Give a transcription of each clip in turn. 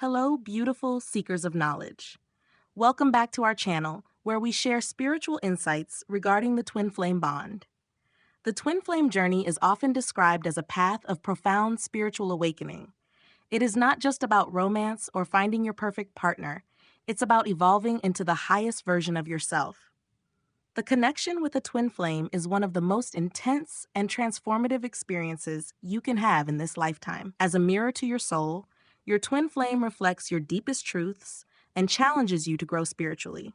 Hello, beautiful seekers of knowledge. Welcome back to our channel, where we share spiritual insights regarding the twin flame bond. The twin flame journey is often described as a path of profound spiritual awakening. It is not just about romance or finding your perfect partner, it's about evolving into the highest version of yourself. The connection with a twin flame is one of the most intense and transformative experiences you can have in this lifetime. As a mirror to your soul, your twin flame reflects your deepest truths and challenges you to grow spiritually.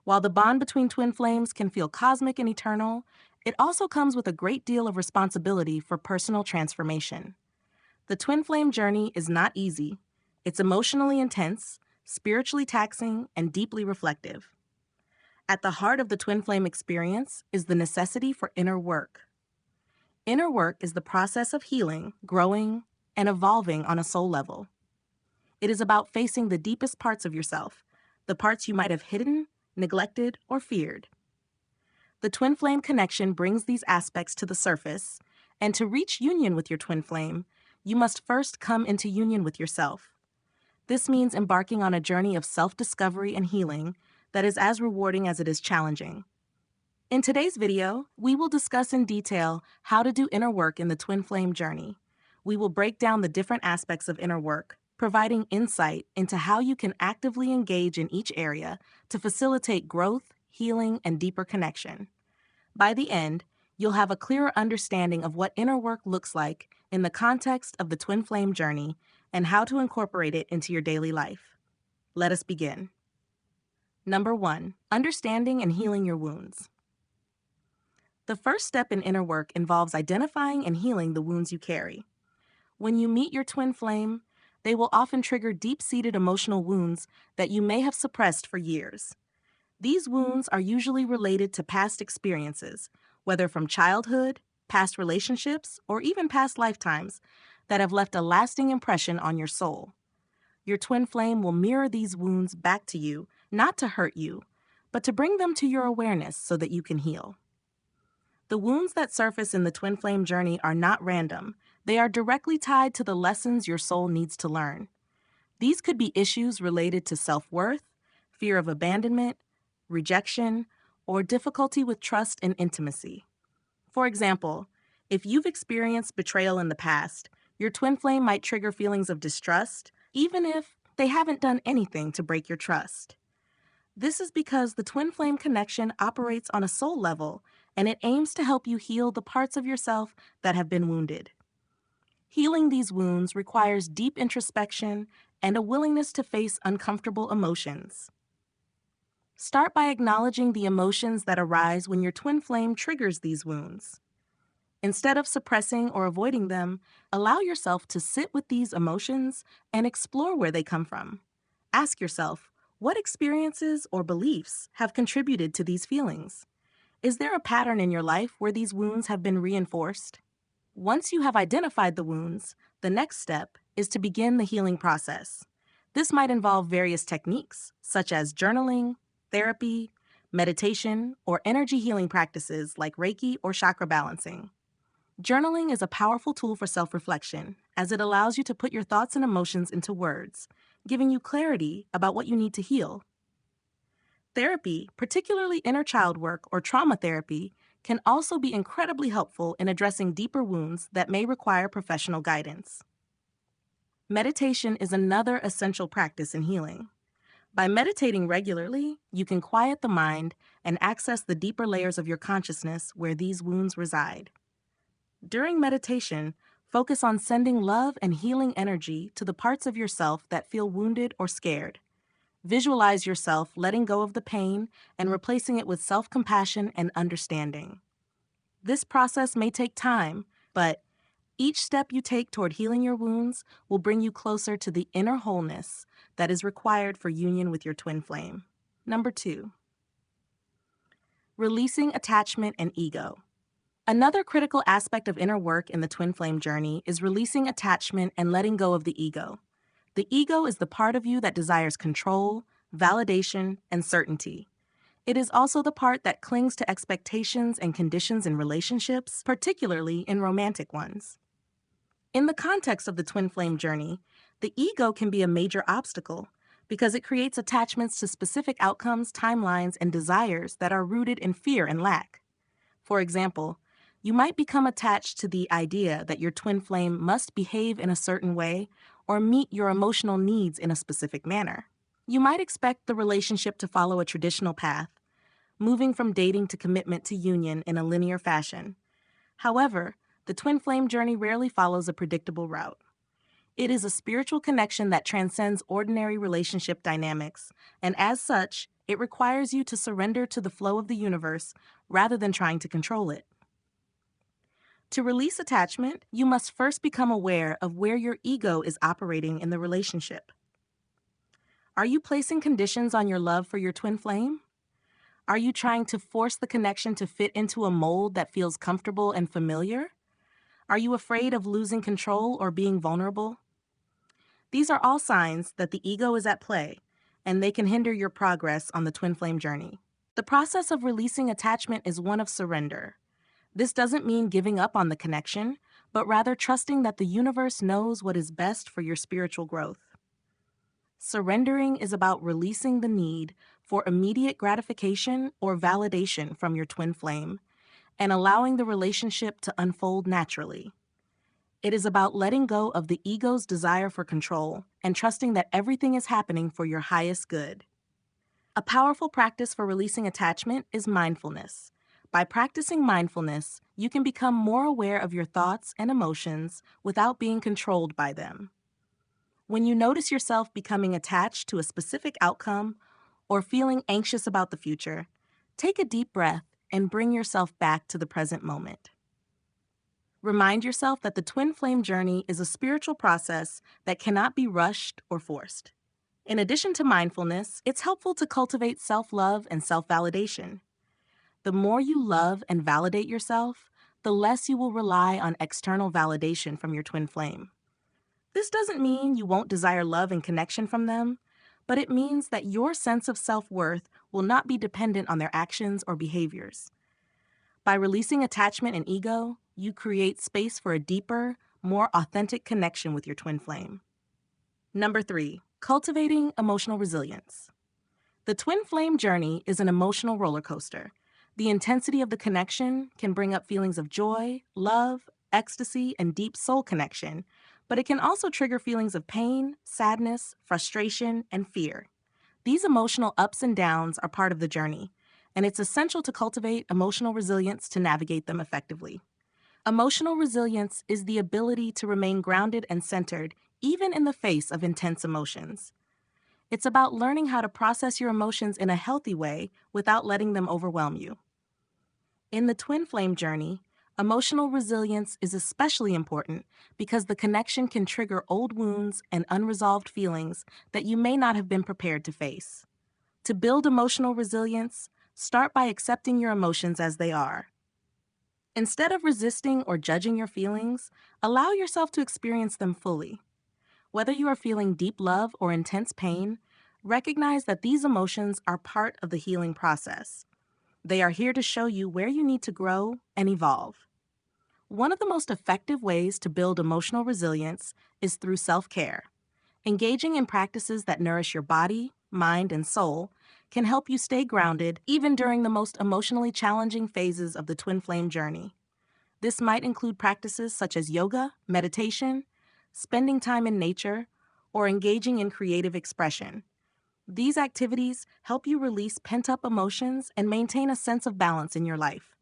While the bond between twin flames can feel cosmic and eternal, it also comes with a great deal of responsibility for personal transformation. The twin flame journey is not easy. It's emotionally intense, spiritually taxing, and deeply reflective. At the heart of the twin flame experience is the necessity for inner work. Inner work is the process of healing, growing, and evolving on a soul level. It is about facing the deepest parts of yourself, the parts you might have hidden, neglected, or feared. The twin flame connection brings these aspects to the surface, and to reach union with your twin flame, you must first come into union with yourself. This means embarking on a journey of self-discovery and healing that is as rewarding as it is challenging. In today's video, we will discuss in detail how to do inner work in the twin flame journey. We will break down the different aspects of inner work, providing insight into how you can actively engage in each area to facilitate growth, healing, and deeper connection. By the end, you'll have a clearer understanding of what inner work looks like in the context of the twin flame journey and how to incorporate it into your daily life. Let us begin. Number 1, understanding and healing your wounds. The first step in inner work involves identifying and healing the wounds you carry. When you meet your twin flame, they will often trigger deep-seated emotional wounds that you may have suppressed for years. These wounds are usually related to past experiences, whether from childhood, past relationships, or even past lifetimes, that have left a lasting impression on your soul. Your twin flame will mirror these wounds back to you, not to hurt you, but to bring them to your awareness so that you can heal. The wounds that surface in the twin flame journey are not random. They are directly tied to the lessons your soul needs to learn. These could be issues related to self-worth, fear of abandonment, rejection, or difficulty with trust and intimacy. For example, if you've experienced betrayal in the past, your twin flame might trigger feelings of distrust, even if they haven't done anything to break your trust. This is because the twin flame connection operates on a soul level, and it aims to help you heal the parts of yourself that have been wounded. Healing these wounds requires deep introspection and a willingness to face uncomfortable emotions. Start by acknowledging the emotions that arise when your twin flame triggers these wounds. Instead of suppressing or avoiding them, allow yourself to sit with these emotions and explore where they come from. Ask yourself, what experiences or beliefs have contributed to these feelings? Is there a pattern in your life where these wounds have been reinforced? Once you have identified the wounds, the next step is to begin the healing process. This might involve various techniques, such as journaling, therapy, meditation, or energy healing practices like Reiki or chakra balancing. Journaling is a powerful tool for self-reflection, as it allows you to put your thoughts and emotions into words, giving you clarity about what you need to heal. Therapy, particularly inner child work or trauma therapy, can also be incredibly helpful in addressing deeper wounds that may require professional guidance. Meditation is another essential practice in healing. By meditating regularly, you can quiet the mind and access the deeper layers of your consciousness where these wounds reside. During meditation, focus on sending love and healing energy to the parts of yourself that feel wounded or scared. Visualize yourself letting go of the pain and replacing it with self-compassion and understanding. This process may take time, but each step you take toward healing your wounds will bring you closer to the inner wholeness that is required for union with your twin flame. Number 2, releasing attachment and ego. Another critical aspect of inner work in the twin flame journey is releasing attachment and letting go of the ego. The ego is the part of you that desires control, validation, and certainty. It is also the part that clings to expectations and conditions in relationships, particularly in romantic ones. In the context of the twin flame journey, The ego can be a major obstacle because it creates attachments to specific outcomes, timelines, and desires that are rooted in fear and lack. For example, you might become attached to the idea that your twin flame must behave in a certain way or meet your emotional needs in a specific manner. You might expect the relationship to follow a traditional path, moving from dating to commitment to union in a linear fashion. However, the twin flame journey rarely follows a predictable route. It is a spiritual connection that transcends ordinary relationship dynamics, and as such, it requires you to surrender to the flow of the universe rather than trying to control it. To release attachment, you must first become aware of where your ego is operating in the relationship. Are you placing conditions on your love for your twin flame? Are you trying to force the connection to fit into a mold that feels comfortable and familiar? Are you afraid of losing control or being vulnerable? These are all signs that the ego is at play, and they can hinder your progress on the twin flame journey. The process of releasing attachment is one of surrender. This doesn't mean giving up on the connection, but rather trusting that the universe knows what is best for your spiritual growth. Surrendering is about releasing the need for immediate gratification or validation from your twin flame and allowing the relationship to unfold naturally. It is about letting go of the ego's desire for control and trusting that everything is happening for your highest good. A powerful practice for releasing attachment is mindfulness. By practicing mindfulness, you can become more aware of your thoughts and emotions without being controlled by them. When you notice yourself becoming attached to a specific outcome or feeling anxious about the future, take a deep breath and bring yourself back to the present moment. Remind yourself that the twin flame journey is a spiritual process that cannot be rushed or forced. In addition to mindfulness, it's helpful to cultivate self-love and self-validation. The more you love and validate yourself, the less you will rely on external validation from your twin flame. This doesn't mean you won't desire love and connection from them, but it means that your sense of self-worth will not be dependent on their actions or behaviors. By releasing attachment and ego, you create space for a deeper, more authentic connection with your twin flame. Number 3, cultivating emotional resilience. The twin flame journey is an emotional roller coaster. The intensity of the connection can bring up feelings of joy, love, ecstasy, and deep soul connection, but it can also trigger feelings of pain, sadness, frustration, and fear. These emotional ups and downs are part of the journey, and it's essential to cultivate emotional resilience to navigate them effectively. Emotional resilience is the ability to remain grounded and centered even in the face of intense emotions. It's about learning how to process your emotions in a healthy way without letting them overwhelm you. In the twin flame journey, emotional resilience is especially important because the connection can trigger old wounds and unresolved feelings that you may not have been prepared to face. To build emotional resilience, start by accepting your emotions as they are. Instead of resisting or judging your feelings, allow yourself to experience them fully. Whether you are feeling deep love or intense pain, recognize that these emotions are part of the healing process. They are here to show you where you need to grow and evolve. One of the most effective ways to build emotional resilience is through self-care. Engaging in practices that nourish your body, mind, and soul can help you stay grounded even during the most emotionally challenging phases of the twin flame journey. This might include practices such as yoga, meditation, spending time in nature, or engaging in creative expression. These activities help you release pent-up emotions and maintain a sense of balance in your life.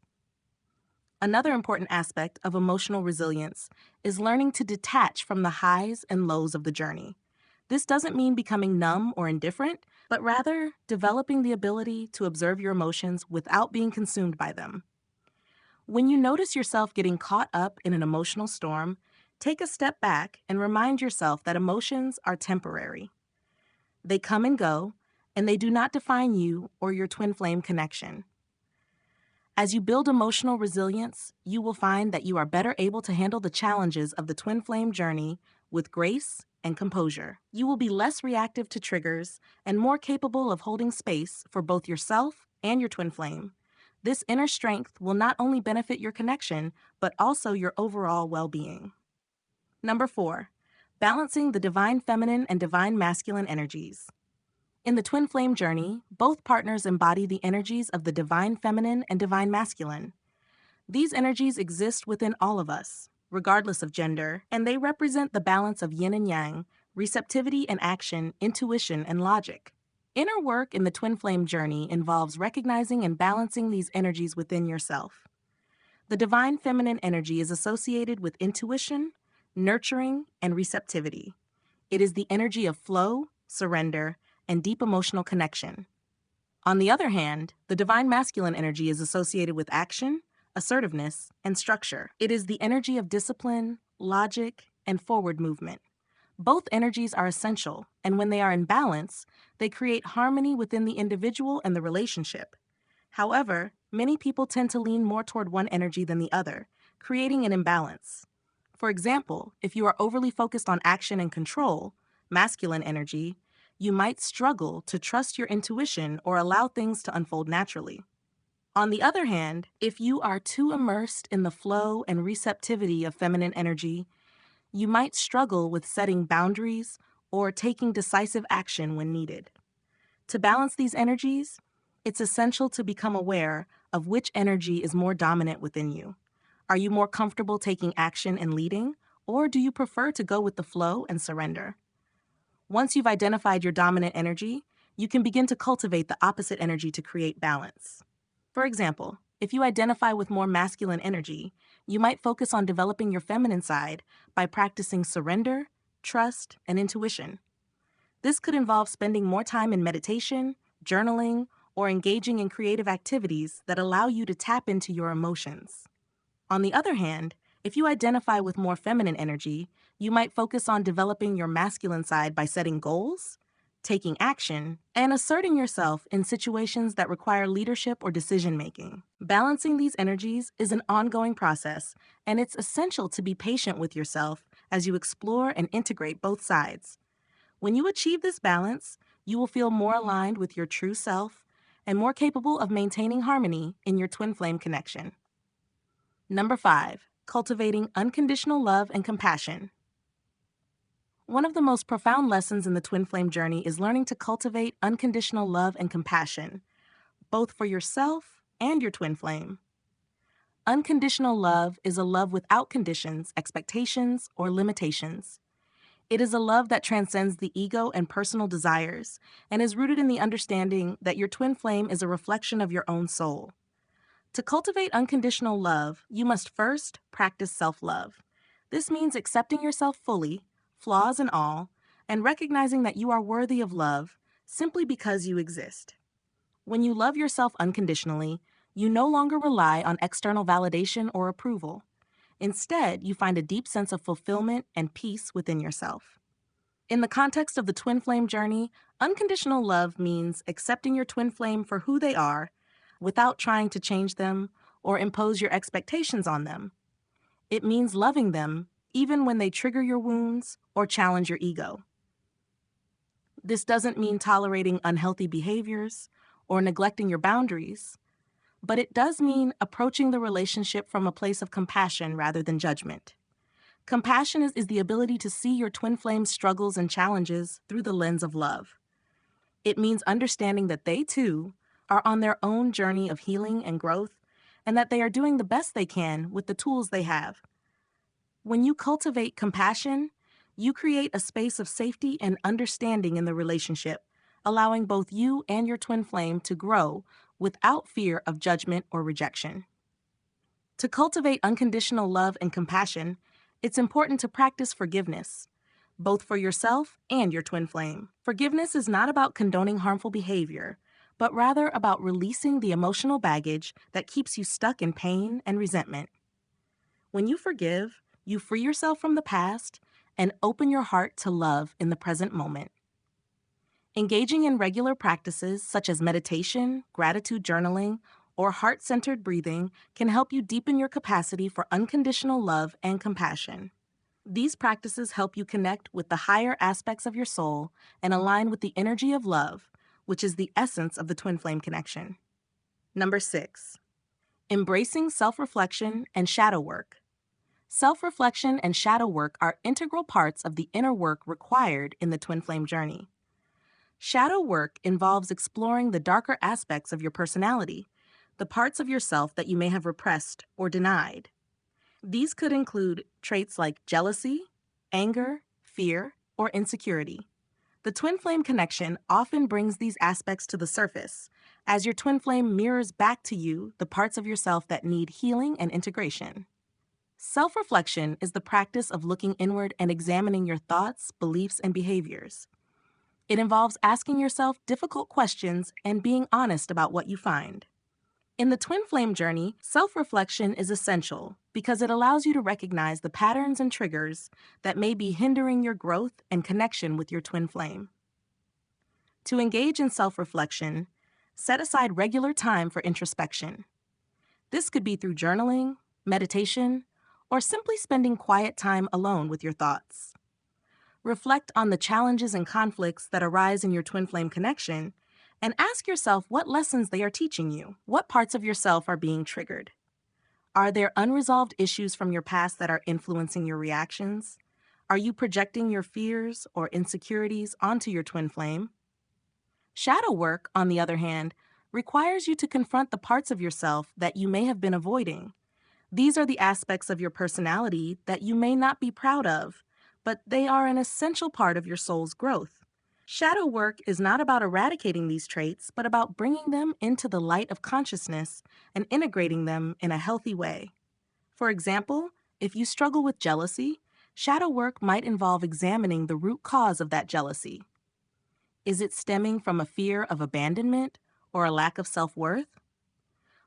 Another important aspect of emotional resilience is learning to detach from the highs and lows of the journey. This doesn't mean becoming numb or indifferent, but rather developing the ability to observe your emotions without being consumed by them. When you notice yourself getting caught up in an emotional storm, take a step back and remind yourself that emotions are temporary. They come and go, and they do not define you or your twin flame connection. As you build emotional resilience, you will find that you are better able to handle the challenges of the twin flame journey with grace and composure. You will be less reactive to triggers and more capable of holding space for both yourself and your twin flame. This inner strength will not only benefit your connection, but also your overall well-being. Number 4, balancing the divine feminine and divine masculine energies. In the twin flame journey, both partners embody the energies of the divine feminine and divine masculine. These energies exist within all of us, regardless of gender, and they represent the balance of yin and yang, receptivity and action, intuition and logic. Inner work in the twin flame journey involves recognizing and balancing these energies within yourself. The divine feminine energy is associated with intuition, nurturing, and receptivity. It is the energy of flow, surrender, and deep emotional connection. On the other hand, the divine masculine energy is associated with action, assertiveness, and structure. It is the energy of discipline, logic, and forward movement. Both energies are essential, and when they are in balance, they create harmony within the individual and the relationship. However, many people tend to lean more toward one energy than the other, creating an imbalance. For example, if you are overly focused on action and control, masculine energy, you might struggle to trust your intuition or allow things to unfold naturally. On the other hand, if you are too immersed in the flow and receptivity of feminine energy, you might struggle with setting boundaries or taking decisive action when needed. To balance these energies, it's essential to become aware of which energy is more dominant within you. Are you more comfortable taking action and leading, or do you prefer to go with the flow and surrender? Once you've identified your dominant energy, you can begin to cultivate the opposite energy to create balance. For example, if you identify with more masculine energy, you might focus on developing your feminine side by practicing surrender, trust, and intuition. This could involve spending more time in meditation, journaling, or engaging in creative activities that allow you to tap into your emotions. On the other hand, if you identify with more feminine energy, you might focus on developing your masculine side by setting goals, taking action, and asserting yourself in situations that require leadership or decision-making. Balancing these energies is an ongoing process, and it's essential to be patient with yourself as you explore and integrate both sides. When you achieve this balance, you will feel more aligned with your true self and more capable of maintaining harmony in your twin flame connection. Number 5, cultivating unconditional love and compassion. One of the most profound lessons in the twin flame journey is learning to cultivate unconditional love and compassion, both for yourself and your twin flame. Unconditional love is a love without conditions, expectations, or limitations. It is a love that transcends the ego and personal desires and is rooted in the understanding that your twin flame is a reflection of your own soul. To cultivate unconditional love, you must first practice self-love. This means accepting yourself fully, flaws and all, and recognizing that you are worthy of love simply because you exist. When you love yourself unconditionally, you no longer rely on external validation or approval. Instead, you find a deep sense of fulfillment and peace within yourself. In the context of the twin flame journey, unconditional love means accepting your twin flame for who they are without trying to change them or impose your expectations on them. It means loving them even when they trigger your wounds or challenge your ego. This doesn't mean tolerating unhealthy behaviors or neglecting your boundaries, but it does mean approaching the relationship from a place of compassion rather than judgment. Compassion is the ability to see your twin flame's struggles and challenges through the lens of love. It means understanding that they, too, are on their own journey of healing and growth, and that they are doing the best they can with the tools they have. When you cultivate compassion, you create a space of safety and understanding in the relationship, allowing both you and your twin flame to grow without fear of judgment or rejection. To cultivate unconditional love and compassion, it's important to practice forgiveness, both for yourself and your twin flame. Forgiveness is not about condoning harmful behavior, but rather about releasing the emotional baggage that keeps you stuck in pain and resentment. When you forgive, you free yourself from the past and open your heart to love in the present moment. Engaging in regular practices such as meditation, gratitude journaling, or heart-centered breathing can help you deepen your capacity for unconditional love and compassion. These practices help you connect with the higher aspects of your soul and align with the energy of love, which is the essence of the twin flame connection. Number 6, embracing self-reflection and shadow work. Self-reflection and shadow work are integral parts of the inner work required in the twin flame journey. Shadow work involves exploring the darker aspects of your personality, the parts of yourself that you may have repressed or denied. These could include traits like jealousy, anger, fear, or insecurity. The twin flame connection often brings these aspects to the surface, as your twin flame mirrors back to you the parts of yourself that need healing and integration. Self-reflection is the practice of looking inward and examining your thoughts, beliefs, and behaviors. It involves asking yourself difficult questions and being honest about what you find. In the twin flame journey, self-reflection is essential because it allows you to recognize the patterns and triggers that may be hindering your growth and connection with your twin flame. To engage in self-reflection, set aside regular time for introspection. This could be through journaling, meditation, or simply spending quiet time alone with your thoughts. Reflect on the challenges and conflicts that arise in your twin flame connection, and ask yourself what lessons they are teaching you. What parts of yourself are being triggered? Are there unresolved issues from your past that are influencing your reactions? Are you projecting your fears or insecurities onto your twin flame? Shadow work, on the other hand, requires you to confront the parts of yourself that you may have been avoiding. These are the aspects of your personality that you may not be proud of, but they are an essential part of your soul's growth. Shadow work is not about eradicating these traits, but about bringing them into the light of consciousness and integrating them in a healthy way. For example, if you struggle with jealousy, shadow work might involve examining the root cause of that jealousy. Is it stemming from a fear of abandonment or a lack of self-worth?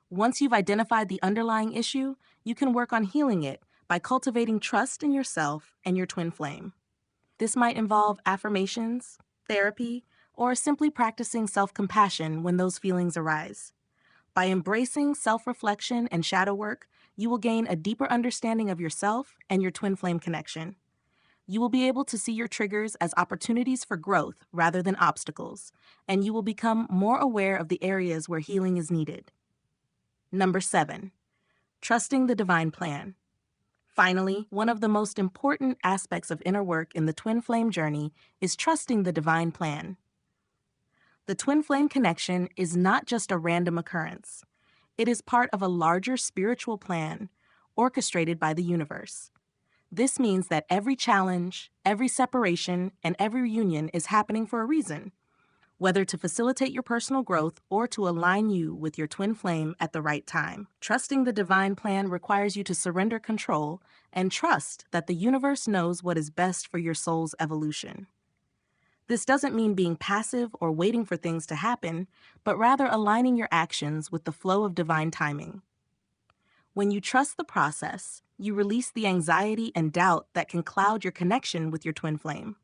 Once you've identified the underlying issue, you can work on healing it by cultivating trust in yourself and your twin flame. This might involve affirmations, therapy, or simply practicing self-compassion when those feelings arise. By embracing self-reflection and shadow work, you will gain a deeper understanding of yourself and your twin flame connection. You will be able to see your triggers as opportunities for growth rather than obstacles, and you will become more aware of the areas where healing is needed. Number 7, trusting the divine plan. Finally, one of the most important aspects of inner work in the twin flame journey is trusting the divine plan. The twin flame connection is not just a random occurrence. It is part of a larger spiritual plan orchestrated by the universe. This means that every challenge, every separation, and every reunion is happening for a reason, whether to facilitate your personal growth or to align you with your twin flame at the right time. Trusting the divine plan requires you to surrender control and trust that the universe knows what is best for your soul's evolution. This doesn't mean being passive or waiting for things to happen, but rather aligning your actions with the flow of divine timing. When you trust the process, you release the anxiety and doubt that can cloud your connection with your twin flame.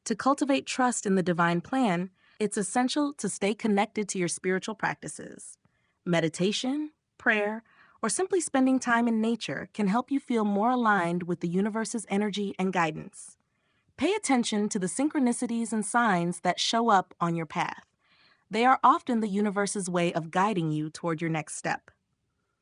To cultivate trust in the divine plan, it's essential to stay connected to your spiritual practices. Meditation, prayer, or simply spending time in nature can help you feel more aligned with the universe's energy and guidance. Pay attention to the synchronicities and signs that show up on your path. They are often the universe's way of guiding you toward your next step.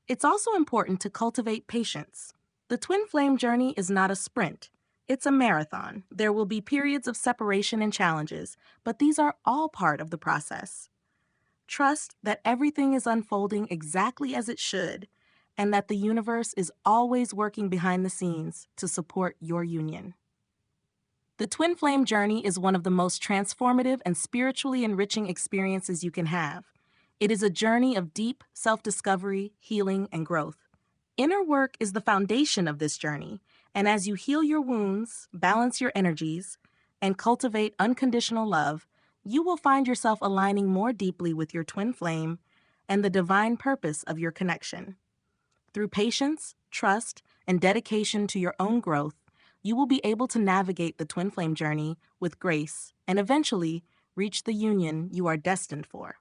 It's also important to cultivate patience. The twin flame journey is not a sprint. It's a marathon. There will be periods of separation and challenges, but these are all part of the process. Trust that everything is unfolding exactly as it should, and that the universe is always working behind the scenes to support your union. The twin flame journey is one of the most transformative and spiritually enriching experiences you can have. It is a journey of deep self-discovery, healing, and growth. Inner work is the foundation of this journey, and as you heal your wounds, balance your energies, and cultivate unconditional love, you will find yourself aligning more deeply with your twin flame and the divine purpose of your connection. Through patience, trust, and dedication to your own growth, you will be able to navigate the twin flame journey with grace and eventually reach the union you are destined for.